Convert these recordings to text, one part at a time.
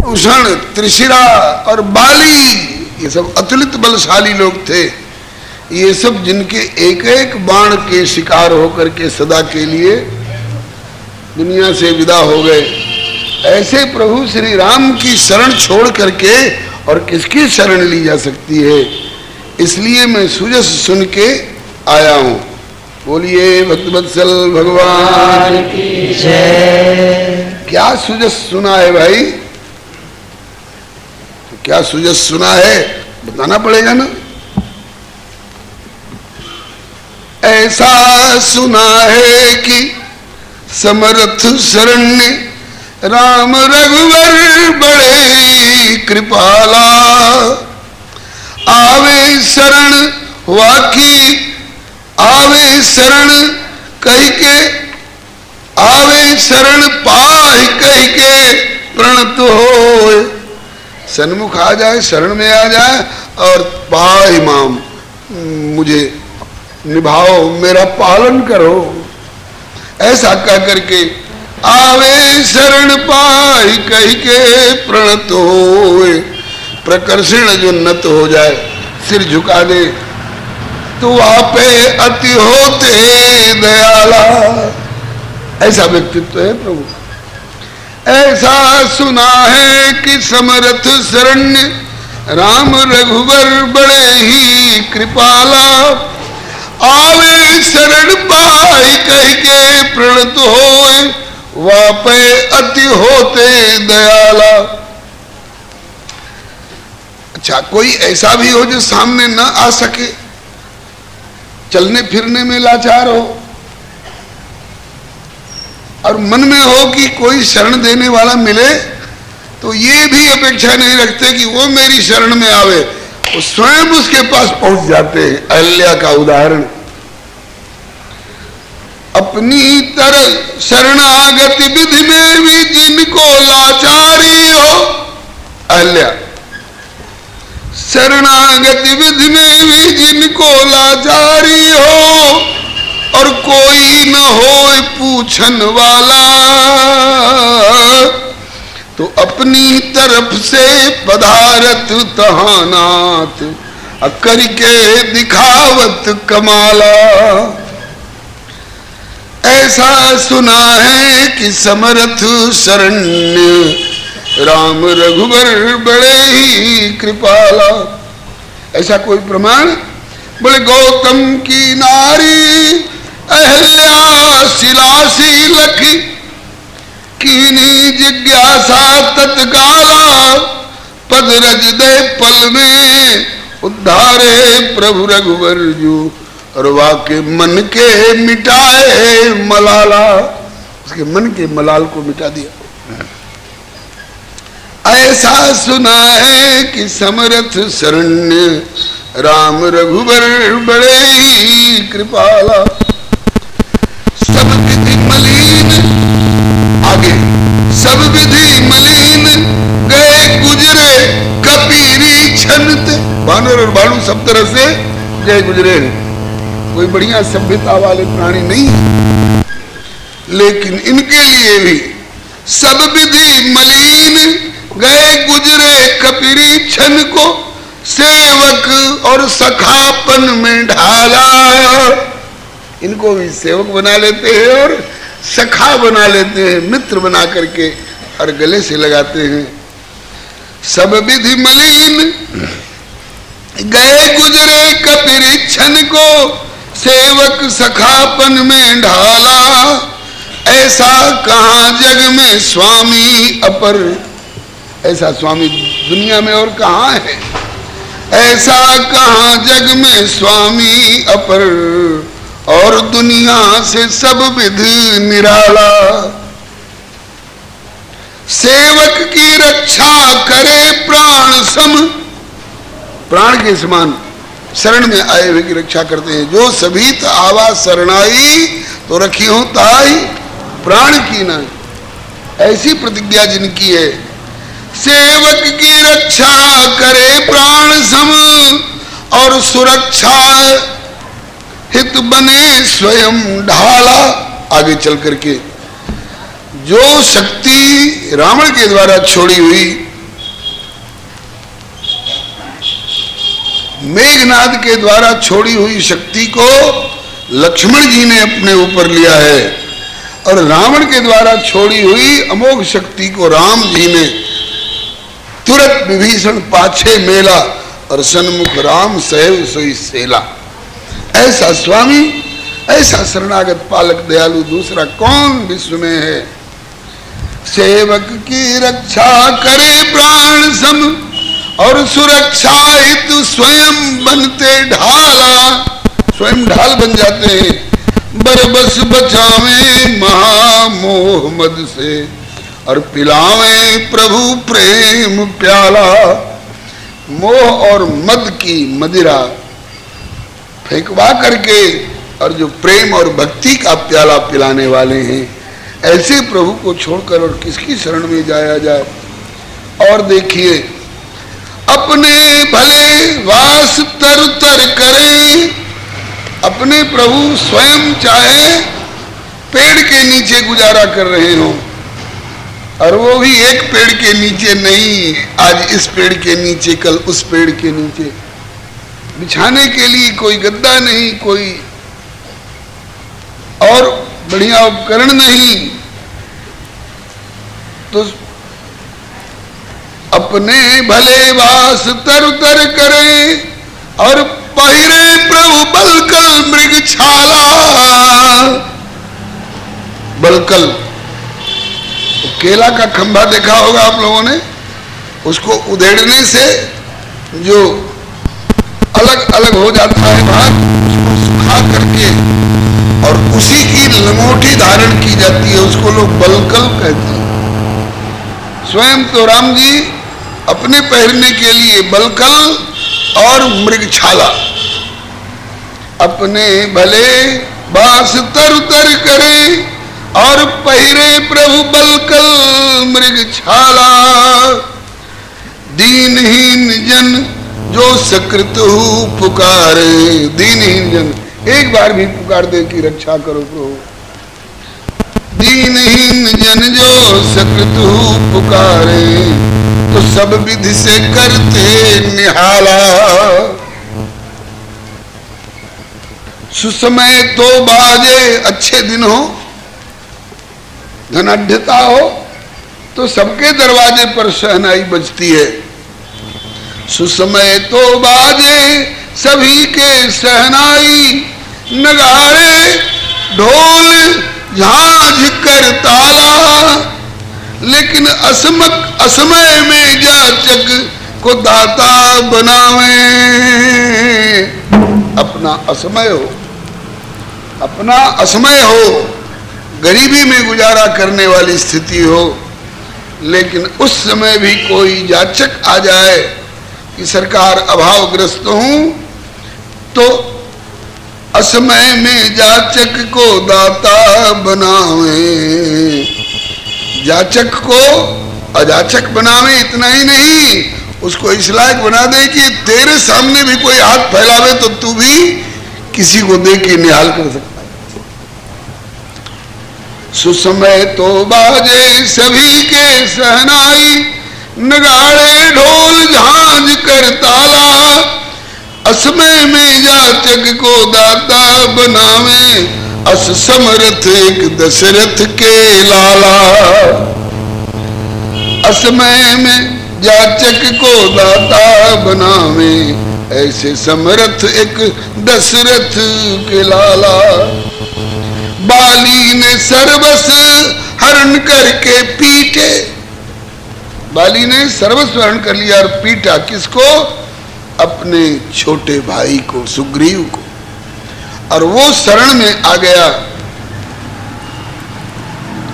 उषण, त्रिशिरा और बाली, ये सब अतुलित बलशाली लोग थे। ये सब जिनके एक एक बाण के शिकार होकर के सदा के लिए दुनिया से विदा हो गए, ऐसे प्रभु श्री राम की शरण छोड़ करके और किसकी शरण ली जा सकती है? इसलिए मैं सुजस सुन के आया हूं। बोलिए भक्तवत्सल भगवान की जय। क्या सुजस सुना है भाई? तो क्या सुजस सुना है बताना पड़ेगा ना। ऐसा सुना है कि समर्थ शरण्य राम रघुवर बड़े कृपाला, आवे शरण वाकी आवे शरण कह के, आवे शरण पाहि कह के प्रणत होए। सन्मुख आ जाए, शरण में आ जाए और पाहि माम, मुझे निभाओ, मेरा पालन करो, ऐसा कह करके आवे शरण पाहि कह के प्रणत होए। प्रकर्षण जो नत हो जाए, सिर झुका दे, तो आपे अति होते दयाला, ऐसा व्यक्तित्व है प्रभु। ऐसा सुना है कि समर्थ शरण्य राम रघुवर बड़े ही कृपाला, आवे शरण पाहि कह के प्रणत होए, वापे अति होते दयाला। अच्छा, कोई ऐसा भी हो जो सामने न आ सके, चलने फिरने में लाचार हो, और मन में हो कि कोई शरण देने वाला मिले, तो ये भी अपेक्षा नहीं रखते कि वो मेरी शरण में आवे, वो स्वयं उसके पास पहुंच जाते हैं। अहल्या का उदाहरण, अपनी तरह शरणागति विधि में भी जिनको लाचारी हो, अहल्या शरणागति विधि में भी जिनको लाचारी हो, और कोई न हो पूछन वाला, तो अपनी तरफ से पधारत तहानाथ, करके दिखावत कमाला। ऐसा सुना है कि समर्थ शरण्य राम रघुवर बड़े ही कृपाला। ऐसा कोई प्रमाण? बोले गौतम की नारी अहल्या शिलासी लखी, कीनी जिज्ञासा तत्काला, पद रज दे पल में उद्धारे प्रभु रघुवर जो, और वाके मन के मिटाए मलाला, उसके मन के मलाल को मिटा दिया। ऐसा सुना है कि समर्थ शरण्य राम रघुवर बड़े ही कृपाला, सब विधि मलिन, आगे सब विधि मलिन गए गुजरे कपीरी छनते। बानर और भालू सब तरह से गए गुजरे, कोई बढ़िया सभ्यता वाले प्राणी नहीं, लेकिन इनके लिए भी सब विधि मलिन गए गुजरे कपीरी छन को, सेवक और सखापन में ढाला। इनको भी सेवक बना लेते हैं और सखा बना लेते हैं, मित्र बना करके और गले से लगाते हैं। सब विधि मलिन गए गुजरे कपीरी छन को, सेवक सखापन में ढाला। ऐसा कहाँ जग में स्वामी अपर, ऐसा स्वामी दुनिया में और कहाँ है? ऐसा कहाँ जग में स्वामी अपर, और दुनिया से सब विध निराला। सेवक की रक्षा करे प्राण सम, प्राण के समान शरण में आए हुए की रक्षा करते हैं। जो सभी आवा शरणाई, तो रखी हो ताई प्राण की न, ऐसी प्रतिज्ञा जिनकी है। सेवक की रक्षा करे प्राण सम, और सुरक्षा हित बने स्वयं ढाला। आगे चल करके जो शक्ति रावण के द्वारा छोड़ी हुई मेघनाद के द्वारा छोड़ी हुई शक्ति को लक्ष्मण जी ने अपने ऊपर लिया है और रावण के द्वारा छोड़ी हुई अमोघ शक्ति को राम जी ने तुरंत विभीषण पाछे मेला और सन्मुख राम सहु सोई सेला। ऐसा स्वामी, ऐसा शरणागत पालक दयालु दूसरा कौन विश्व में है। सेवक की रक्षा करे प्राण सम और सुरक्षा हेतु स्वयं बनते ढाला, स्वयं ढाल बन जाते हैं। बरबस बचावे महामोह मद से और पिलावे प्रभु प्रेम प्याला। मोह और मद की मदिरा फेंकवा करके और जो प्रेम और भक्ति का प्याला पिलाने वाले हैं, ऐसे प्रभु को छोड़कर और किसकी शरण में जाया जाए। और देखिए, अपने भले वास तर तर करें, अपने प्रभु स्वयं चाहे पेड़ के नीचे गुजारा कर रहे हो, और वो भी एक पेड़ के नीचे नहीं, आज इस पेड़ के नीचे कल उस पेड़ के नीचे, बिछाने के लिए कोई गद्दा नहीं, कोई और बढ़िया उपकरण नहीं, तो अपने भले वास तर तर करे और पहिरे प्रभु बलकल मृग छाला। बलकल तो केला का खंभा देखा होगा आप लोगों ने, उसको उधेड़ने से जो अलग अलग हो जाता है भाग, उसको सुखा करके और उसी की लंगोटी धारण की जाती है, उसको लोग बलकल कहते हैं। स्वयं तो राम जी अपने पहनने के लिए बलकल और मृगछाला, अपने भले बास तर तर करे और पहिरे प्रभु बलकल मृगछाला। दीनहीन जन जो सकृत हु पुकारे, दीनहीन जन एक बार भी पुकार दे कि रक्षा करो प्रभु। दीनहीन जन जो सकृत हु पुकारे तो सब विधि से करते निहाला। सुसमय तो बाजे, अच्छे दिन हो, धनाढ्यता हो तो सबके दरवाजे पर शहनाई बजती है। सुसमय तो बाजे सभी के शहनाई, नगाड़े ढोल झांझ कर ताला। लेकिन असमय में जाचक को दाता बनावे। अपना असमय हो, अपना असमय हो, गरीबी में गुजारा करने वाली स्थिति हो, लेकिन उस समय भी कोई याचक आ जाए कि सरकार अभावग्रस्त हूं, तो असमय में जाचक को दाता बनावे। जाचक को अजाचक बनावे, इतना ही नहीं, उसको इस लायक बना दे कि तेरे सामने भी कोई हाथ फैलावे तो तू भी किसी को दे के निहाल कर सकता है। सुसमय तो बाजे सभी के सहनाई, नगाड़े ढोल झांझ कर ताला। असमय में जाचक को दाता बनावे, अस समरथ एक दशरथ के लाला। असमय में जाचक को दाता बनावे, ऐसे समरथ एक दशरथ के लाला। बाली ने सर्वस्व हरण करके पीटे, बाली ने सर्वस्व हरण कर लिया और पीटा किसको? अपने छोटे भाई को, सुग्रीव को, और वो शरण में आ गया।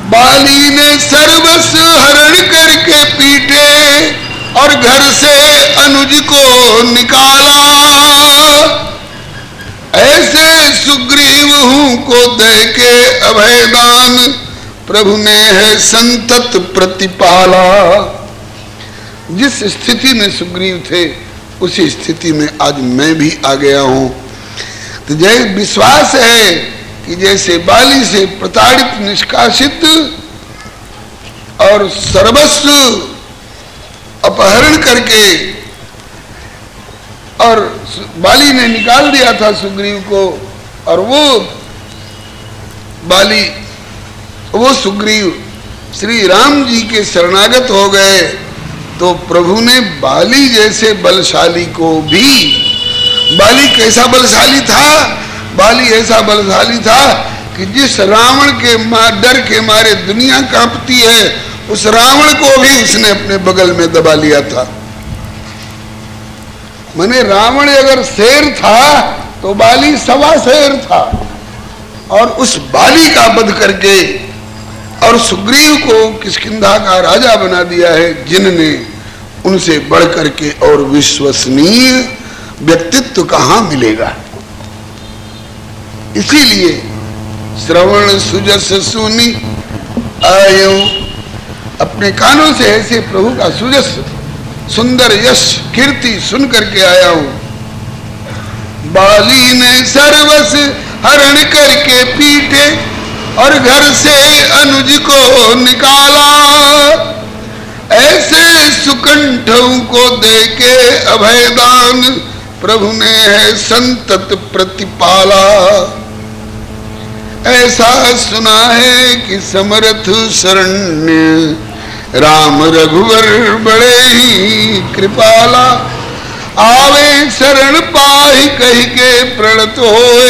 बाली ने सर्वस्व हरण करके पीटे और घर से अनुज को निकाला। ऐसे सुग्रीव हूं को दे के अभयदान, प्रभु ने है संतत प्रतिपाला। जिस स्थिति में सुग्रीव थे उसी स्थिति में आज मैं भी आ गया हूं। तो जय विश्वास है कि जैसे बाली से प्रताड़ित, निष्कासित और सर्वस्व अपहरण करके और बाली ने निकाल दिया था सुग्रीव को, और वो सुग्रीव श्री राम जी के शरणागत हो गए, तो प्रभु ने बाली जैसे बलशाली को भी, बाली कैसा बलशाली था? बाली ऐसा बलशाली था कि जिस रावण के डर के मारे दुनिया कांपती है, उस रावण को भी उसने अपने बगल में दबा लिया था। माने रावण अगर शेर था तो बाली सवा शेर था, और उस बाली का वध करके और सुग्रीव को किष्किंधा का राजा बना दिया है, जिनने उनसे बढ़ करके और विश्वसनीय व्यक्तित्व कहां मिलेगा। इसीलिए श्रवण सुजस सुनी आयो, अपने कानों से ऐसे प्रभु का सुजस सुंदर यश कीर्ति सुन करके आया हूं। बाली ने सर्वस हरण करके पीटे और घर से अनुज को निकाला, ऐसे सुकंठों को देके अभयदान प्रभु ने है संतत प्रतिपाला। ऐसा सुना है कि समर्थ शरण्य राम रघुवर बड़े ही कृपाला, आवे शरण पाहि कहि के प्रणत होए,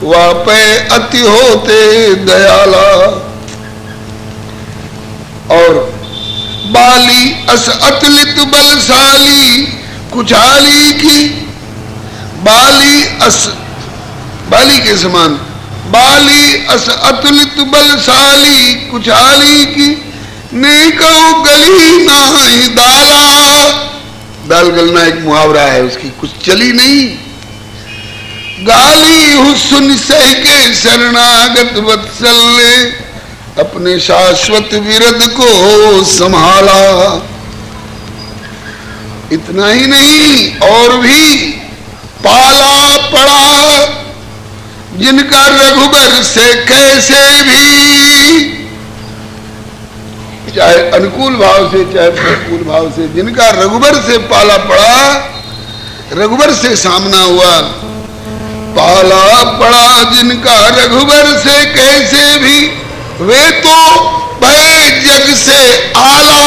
वापे अति होते दयाला। और बाली अस अतुलित बलशाली कुचाली की, बाली के समान बाली अस अतुलित बलशाली कुचाली की, नेको गली नाही दाला। दाल गलना एक मुहावरा है, उसकी कुछ चली नहीं। गाली हूं सुन सह के शरणागत वत्सल्य, अपने शाश्वत विरद को संभाला। इतना ही नहीं, और भी पाला पड़ा जिनका रघुबर से कैसे भी, चाहे अनुकूल भाव से चाहे प्रतिकूल भाव से, जिनका रघुबर से पाला पड़ा, रघुबर से सामना हुआ। पाला पड़ा जिनका रघुबर से कैसे भी, वे तो भय जग से आला।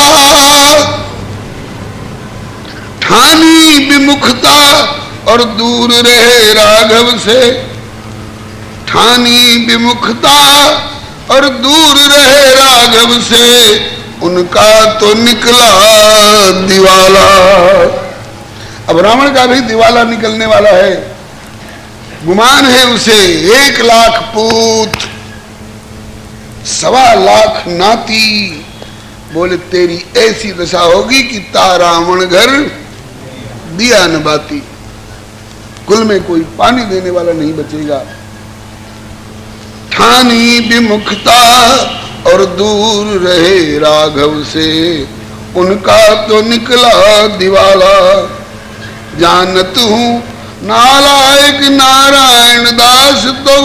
ठानी विमुखता और दूर रहे राघव से, ठानी विमुखता और दूर रहे राघव से, उनका तो निकला दिवाला। अब रावण का भी दिवाला निकलने वाला है। गुमान है उसे 1 लाख पूत 1.25 लाख नाती, बोले तेरी ऐसी दशा होगी कि ता रावण घर दिया न बाती, कुल में कोई पानी देने वाला नहीं बचेगा। ठानी विमुखता और दूर रहे राघव से, उनका तो निकला दिवाला। जानत हूं नालायक नारायण दास तो,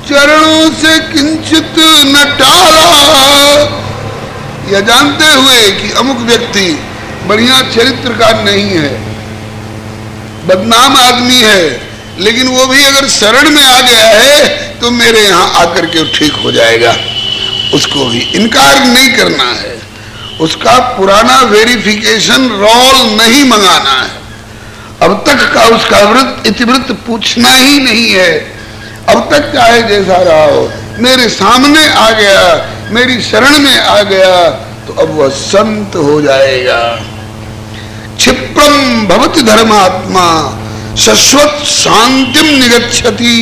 चरणों से किंचित न टाला। यह जानते हुए कि अमुक व्यक्ति बढ़िया चरित्र का नहीं है, बदनाम आदमी है, लेकिन वो भी अगर शरण में आ गया है तो मेरे यहां आकर के ठीक हो जाएगा। उसको भी इनकार नहीं करना है, उसका पुराना वेरिफिकेशन रोल नहीं मंगाना है। अब तक का उसका इतिवृत्त पूछना ही नहीं है। अब तक चाहे जैसा रहा हो, मेरे सामने आ गया, मेरी शरण में आ गया, तो अब वह संत हो जाएगा। क्षिप्रम भवति धर्मात्मा शाश्वत शांतिम निगच्छति,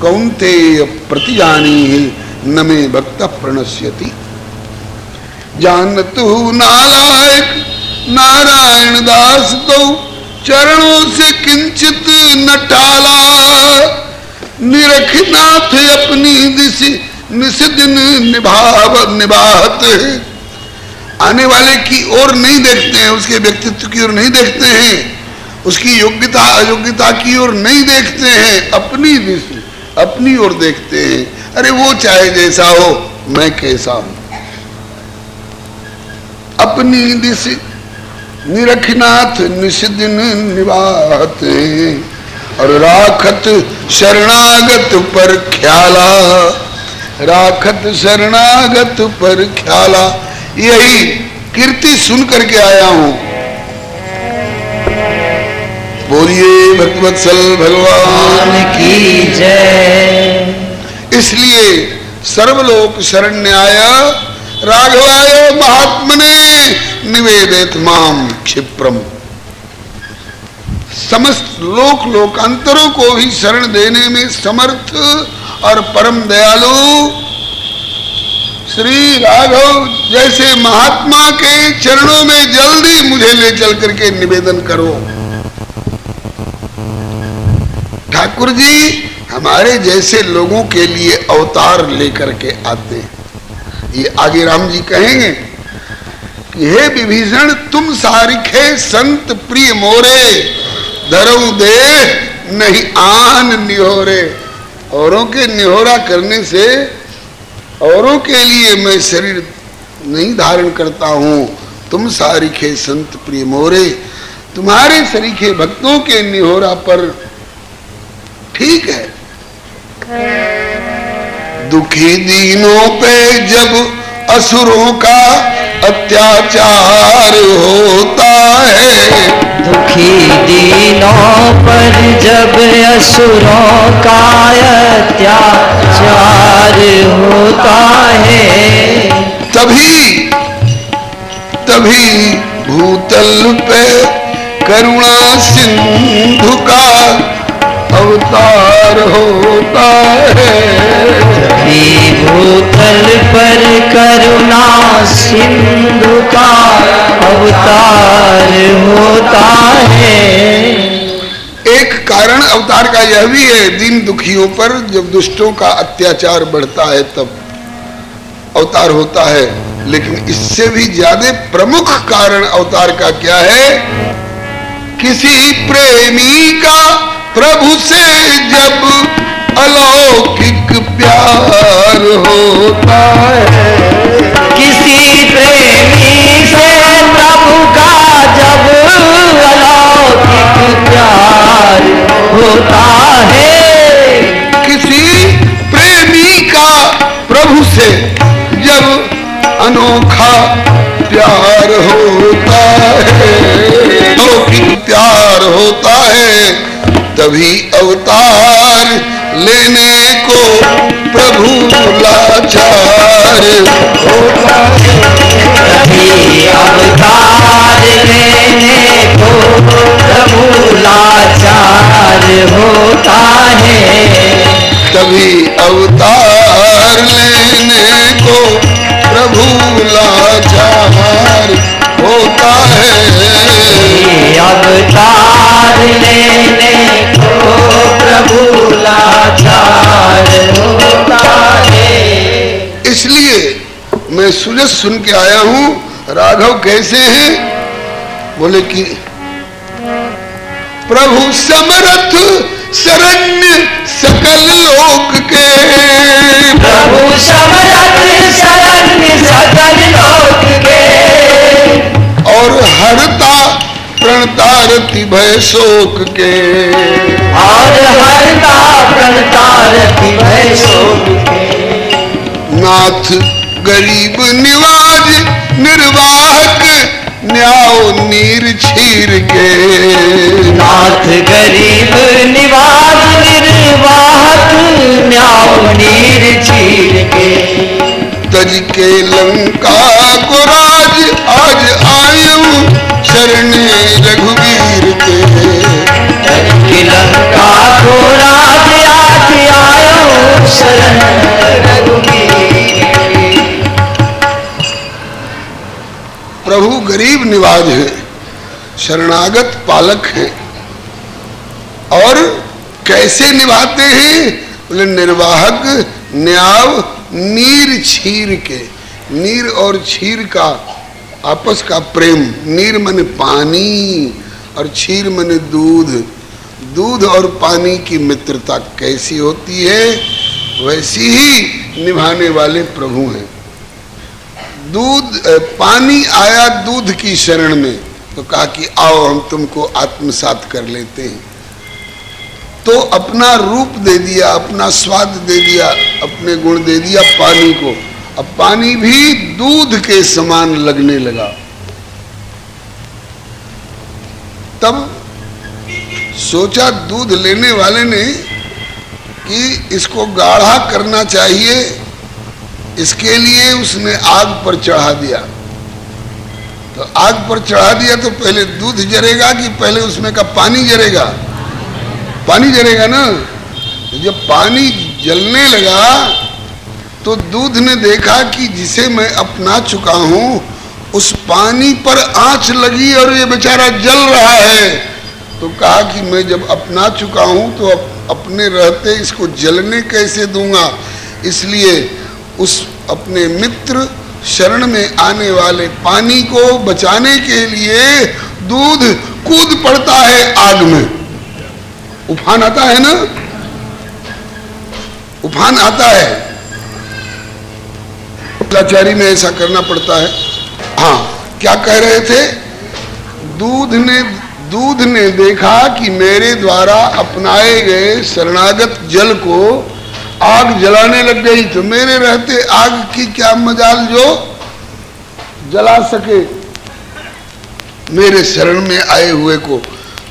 कौन्तेय प्रतिजानीहि न मे भक्त प्रणश्यति। जानतु नालायक नारायण दास तो, चरणों से किंचित न टाला। निरखनाथ अपनी दिशि निस दिन निभात, आने वाले की ओर नहीं देखते हैं, उसके व्यक्तित्व की ओर नहीं देखते हैं, उसकी योग्यता अयोग्यता की ओर नहीं देखते हैं, अपनी दिशि अपनी ओर देखते हैं। अरे वो चाहे जैसा हो, मैं कैसा हूं। अपनी दिशि निरखनाथ निषदिन निवाते और राखत शरणागत पर ख्याला, राखत शरणागत पर ख्याला। यही कीर्ति सुन करके आया हूं। बोलिए भक्तवत्सल भगवान की जय। इसलिए सर्वलोक शरण्याय राघवाय महात्मने निवेदित माम क्षिप्रम। समस्त लोक लोकांतरों को भी शरण देने में समर्थ और परम दयालु श्री राघव जैसे महात्मा के चरणों में जल्दी मुझे ले चल करके निवेदन करो। ठाकुर जी हमारे जैसे लोगों के लिए अवतार लेकर के आते हैं। ये आगे राम जी कहेंगे कि हे विभीषण तुम सारिखे संत प्रिय मोरे, धरऊ दे नहीं आन निहोरे। औरों के निहोरा करने से औरों के लिए मैं शरीर नहीं धारण करता हूं। तुम सारिखे संत प्रिय मोरे, तुम्हारे सरीखे भक्तों के निहोरा पर ठीक है। दुखी दीनों पे जब असुरों का अत्याचार होता है, दुखी दीनों पर जब असुरों का अत्याचार होता है, तभी तभी भूतल पे करुणा सिंधु का अवतार होता है। तभी भूतल पर करुणा सिंधु का अवतार होता है। एक कारण अवतार का यह भी है, दीन दुखियों पर जब दुष्टों का अत्याचार बढ़ता है तब अवतार होता है। लेकिन इससे भी ज्यादा प्रमुख कारण अवतार का क्या है? किसी प्रेमी का प्रभु से जब अलौकिक प्यार होता है, किसी प्रेमी से प्रभु का जब अलौकिक प्यार होता है, किसी प्रेमी का प्रभु से जब अनोखा प्यार होता है, अलौकिक प्यार होता है, तभी अवतार लेने को प्रभु लाचार होता है। तभी अवतार लेने को प्रभु लाचार होता है, तभी अवतार लेने को प्रभु लाचार होता है। अवतार लेने को प्रभु लाचार होता है। इसलिए मैं सुजस सुन के आया हूं। राघव कैसे हैं? बोले कि प्रभु समर्थ शरण्य सकल लोक के, प्रभु समर्थ शरण्य सकल लोक के, और हरता प्रणतारति भय शोक के, और हरता प्रणतारति भय शोक के। नाथ गरीब निवाज निर्वाहक न्याओ नीर छीर के, नाथ गरीब निवाज निर्वाहक न्याओ नीर चीर के, तज के लंका को राज आज आयु शरणे रघुवीर के, तज के लंका को राज आज आयो शरण रघुवीर के। प्रभु गरीब निवाज है, शरणागत पालक है। और कैसे निभाते हैं? बोले निर्वाहक न्याव नीर छीर के। नीर और छीर का आपस का प्रेम, नीर माने पानी और छीर माने दूध। दूध और पानी की मित्रता कैसी होती है, वैसी ही निभाने वाले प्रभु हैं। दूध पानी आया दूध की शरण में, तो कहा कि आओ हम तुमको आत्मसात कर लेते हैं। तो अपना रूप दे दिया, अपना स्वाद दे दिया, अपने गुण दे दिया पानी को। अब पानी भी दूध के समान लगने लगा। तब सोचा दूध लेने वाले ने कि इसको गाढ़ा करना चाहिए, इसके लिए उसने आग पर चढ़ा दिया। तो आग पर चढ़ा दिया तो पहले दूध जरेगा कि पहले उसमें का पानी जरेगा? पानी जरेगा ना। तो जब पानी जलने लगा तो दूध ने देखा कि जिसे मैं अपना चुका हूं उस पानी पर आंच लगी और ये बेचारा जल रहा है। तो कहा कि मैं जब अपना चुका हूं तो अपने रहते इसको जलने कैसे दूंगा। इसलिए उस अपने मित्र शरण में आने वाले पानी को बचाने के लिए दूध कूद पड़ता है आग में। उफान आता है ना, उफान आता है। लाचारी में ऐसा करना पड़ता है। हाँ, क्या कह रहे थे? दूध ने देखा कि मेरे द्वारा अपनाए गए शरणागत जल को आग जलाने लग गई, तो मेरे रहते आग की क्या मजाल जो जला सके मेरे शरण में आए हुए को।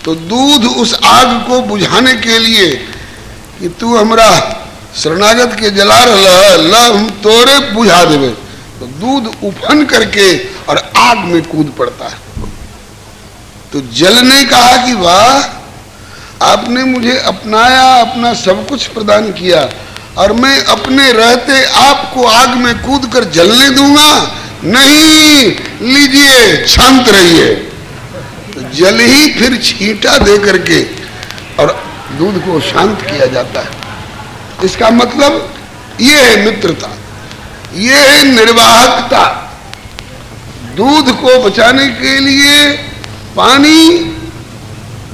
तो दूध उस आग को बुझाने के लिए कि तू हमरा शरणागत के जला रहा, हम तोरे बुझा देवे, तो दूध उफन करके और आग में कूद पड़ता है। तो जल ने कहा कि वाह, आपने मुझे अपनाया, अपना सब कुछ प्रदान किया और मैं अपने रहते आपको आग में कूद कर जलने दूंगा? नहीं, लीजिए, शांत रहिए। तो जल ही फिर छींटा दे करके और दूध को शांत किया जाता है। इसका मतलब ये है मित्रता, ये है निर्वाहकता। दूध को बचाने के लिए पानी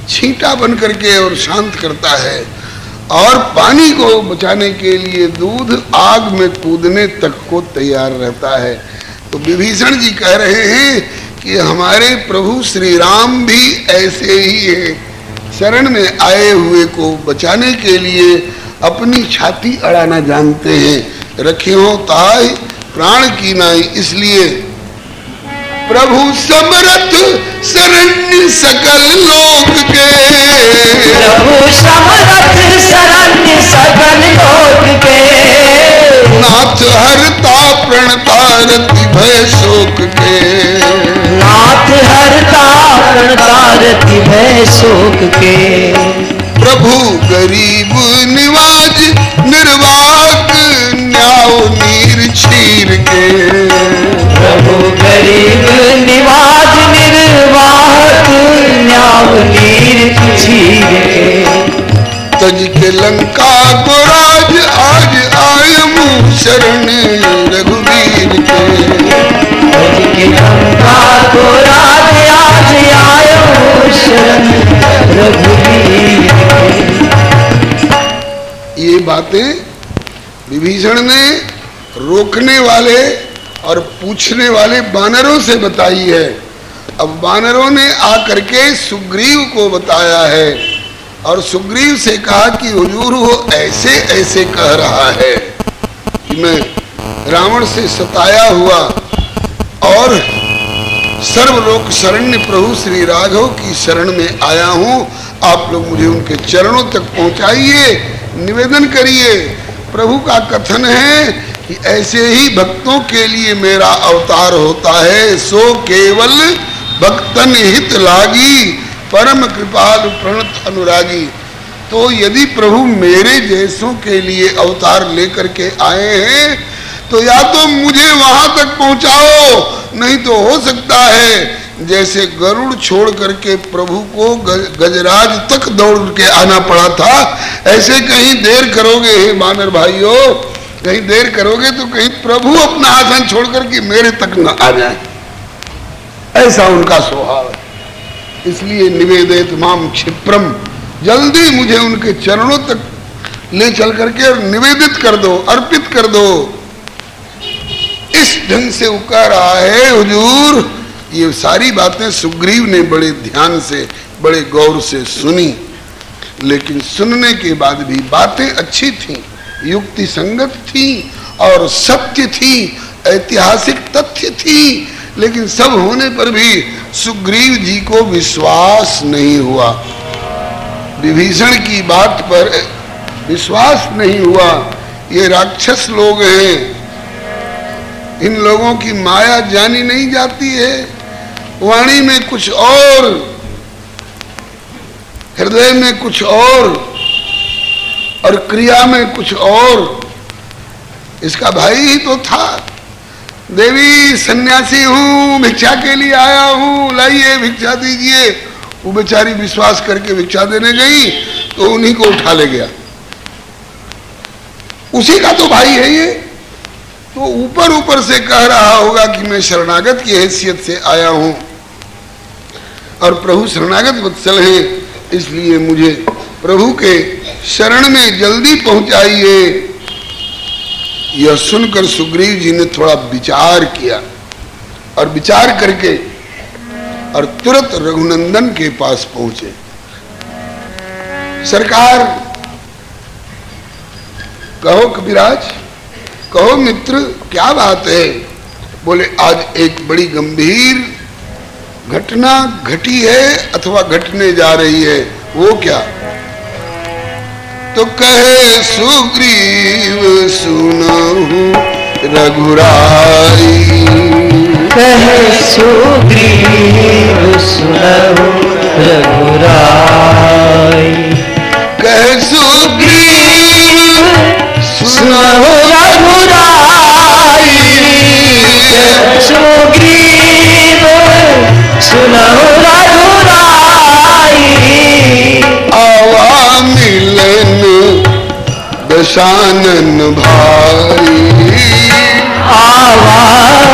छींटा बन करके और शांत करता है, और पानी को बचाने के लिए दूध आग में कूदने तक को तैयार रहता है। तो विभीषण जी कह रहे हैं कि हमारे प्रभु श्री राम भी ऐसे ही है, शरण में आए हुए को बचाने के लिए अपनी छाती अड़ाना जानते हैं। रखियो ताई प्राण की नाई, इसलिए प्रभु समरथ शरण्य सकल लोक के, प्रभु समरथ शरण्य सकल लोक के, नाथ हरता प्रणतारति भय शोक के, नाथ हरता प्रणतारति भय शोक के, प्रभु गरीब निवाज निर्वाक न्याव नीर छीर के, प्रभु गरीब निवाज निर्वाहक न्याव नीर छीर के, तज के लंका को राज आज आयम शरण रघुवीर के, तज के लंका को राज आज आयम शरण रघुवीर के। ये बातें विभीषण ने रोकने वाले और पूछने वाले बानरों से बताई है। अब बानरों ने आकर के सुग्रीव को बताया है और सुग्रीव से कहा कि हुजूर वो ऐसे ऐसे कह रहा है कि मैं रावण से सताया हुआ और सर्वलोक शरण्य प्रभु श्री राघव की शरण में आया हूं, आप लोग मुझे उनके चरणों तक पहुंचाइए, निवेदन करिए। प्रभु का कथन है कि ऐसे ही भक्तों के लिए मेरा अवतार होता है, सो केवल भक्तन हित लागी परम कृपालु प्रणत अनुरागी। तो यदि प्रभु मेरे जैसों के लिए अवतार लेकर के आए हैं तो या तो मुझे वहां तक पहुंचाओ, नहीं तो हो सकता है जैसे गरुड़ छोड़ करके प्रभु को गजराज तक दौड़ के आना पड़ा था, ऐसे कहीं देर करोगे हे बानर भाइयों, कहीं देर करोगे तो कहीं प्रभु अपना आसन छोड़ करके मेरे तक न आ जाए, ऐसा उनका स्वभाव है। इसलिए निवेदित माम क्षिप्रम, जल्दी मुझे उनके चरणों तक ले चल करके और निवेदित कर दो, अर्पित कर दो। इस ढंग से वो कह रहा है हुजूर ये सारी बातें सुग्रीव ने बड़े ध्यान से, बड़े गौर से सुनी, लेकिन सुनने के बाद भी बातें अच्छी थी, युक्ति संगत थी और सत्य थी, ऐतिहासिक तथ्य थी, लेकिन सब होने पर भी सुग्रीव जी को विश्वास नहीं हुआ। विभीषण की बात पर विश्वास नहीं हुआ। ये राक्षस लोग हैं, इन लोगों की माया जानी नहीं जाती है, वाणी में कुछ और, हृदय में कुछ और क्रिया में कुछ और। इसका भाई ही तो था। देवी सन्यासी हूं, भिक्षा के लिए आया हूं, लाइए भिक्षा दीजिए। वो बेचारी विश्वास करके भिक्षा देने गई तो उन्हीं को उठा ले गया। उसी का तो भाई है ये। तो ऊपर ऊपर से कह रहा होगा कि मैं शरणागत की हैसियत से आया हूं और प्रभु शरणागत वत्सल हैं, इसलिए मुझे प्रभु के शरण में जल्दी पहुंचाइए। यह सुनकर सुग्रीव जी ने थोड़ा विचार किया और विचार करके और तुरंत रघुनंदन के पास पहुंचे। सरकार, कहो कविराज, कहो मित्र, क्या बात है? बोले आज एक बड़ी गंभीर घटना घटी है अथवा घटने जा रही है। वो क्या? तो कहे सुग्रीव सुनहु रघुराई, कहे सुग्रीव सुनहु रघुराई, कहे सुग्रीव सुनहु रघुराई, सुग्रीव सुनहु रघुराई। आवा मिलन दशानन भाई, आवा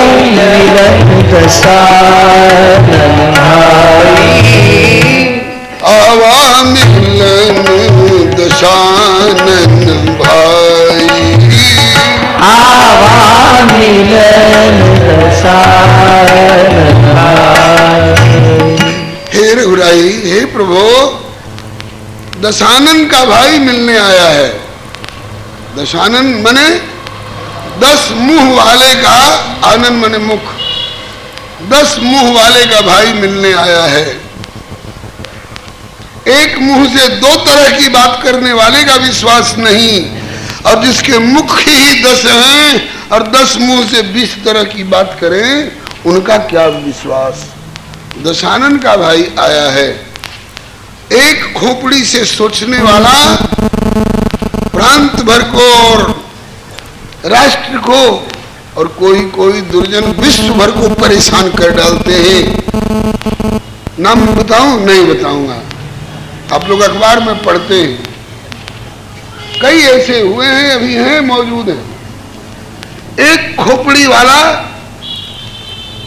मिलन दशानन भाई, आवा मिलन दशानन भाई, आवा मिलन दशानन भाई। हे रघुराई, हे प्रभु, दशानन का भाई मिलने आया है। दशानन मने 10 मुंह वाले का, आनंद मने मुख, 10 मुंह वाले का भाई मिलने आया है। एक मुंह से 2 तरह की बात करने वाले का विश्वास नहीं, और जिसके मुख ही 10 हैं और 10 मुंह से 20 तरह की बात करें, उनका क्या विश्वास। दशानन का भाई आया है, एक खोपड़ी से सोचने वाला, प्रांत भर को और राष्ट्र को और कोई कोई दुर्जन विश्व भर को परेशान कर डालते हैं। नाम बताऊं? नहीं बताऊंगा, आप लोग अखबार में पढ़ते हैं, कई ऐसे हुए हैं, अभी हैं, मौजूद हैं। एक खोपड़ी वाला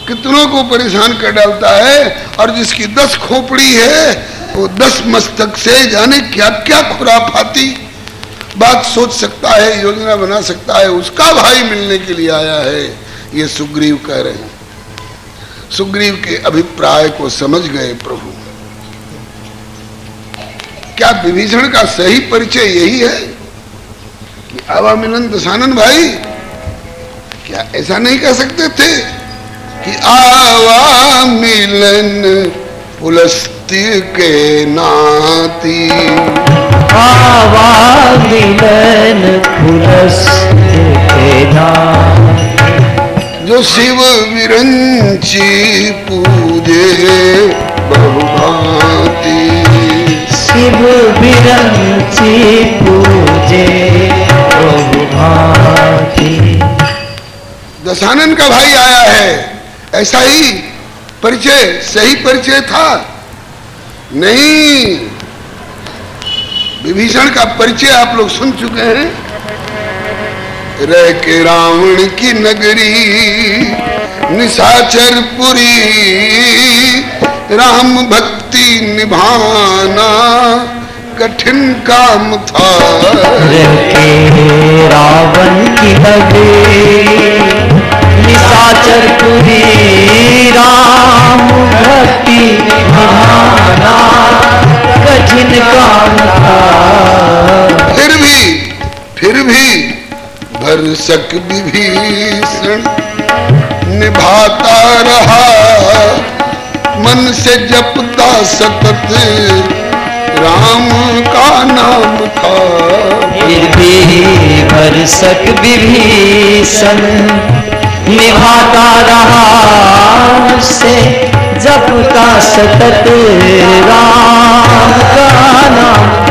कितनों को परेशान कर डालता है, और जिसकी 10 खोपड़ी है वो 10 मस्तक से जाने क्या क्या खुराफाती बात सोच सकता है, योजना बना सकता है। उसका भाई मिलने के लिए आया है, ये सुग्रीव कह रहे हैं। सुग्रीव के अभिप्राय को समझ गए प्रभु। क्या विभीषण का सही परिचय यही है कि आवा मिलन दशानन भाई? क्या ऐसा नहीं कह सकते थे कि आवा मिलन पुलस्त्य के नाती, आवा मिलन पुलस्त्य के नाती, जो शिव विरंची पूजे बहुभांति, शिव विरंची पूजे बहुभांति। दशानन का भाई आया है, ऐसा ही परिचय, सही परिचय था? नहीं, विभीषण का परिचय आप लोग सुन चुके हैं। रह के रावण की नगरी निशाचरपुरी, राम भक्ति निभाना कठिन काम था। रह के रावण की नगरी निशाचरपुरी, राम भरसक विभीषण निभाता रहा, मन से जपता सतत राम का नाम था। फिर भी भरसक विभीषण निभाता रहा, से जपता सतत राम का नाम।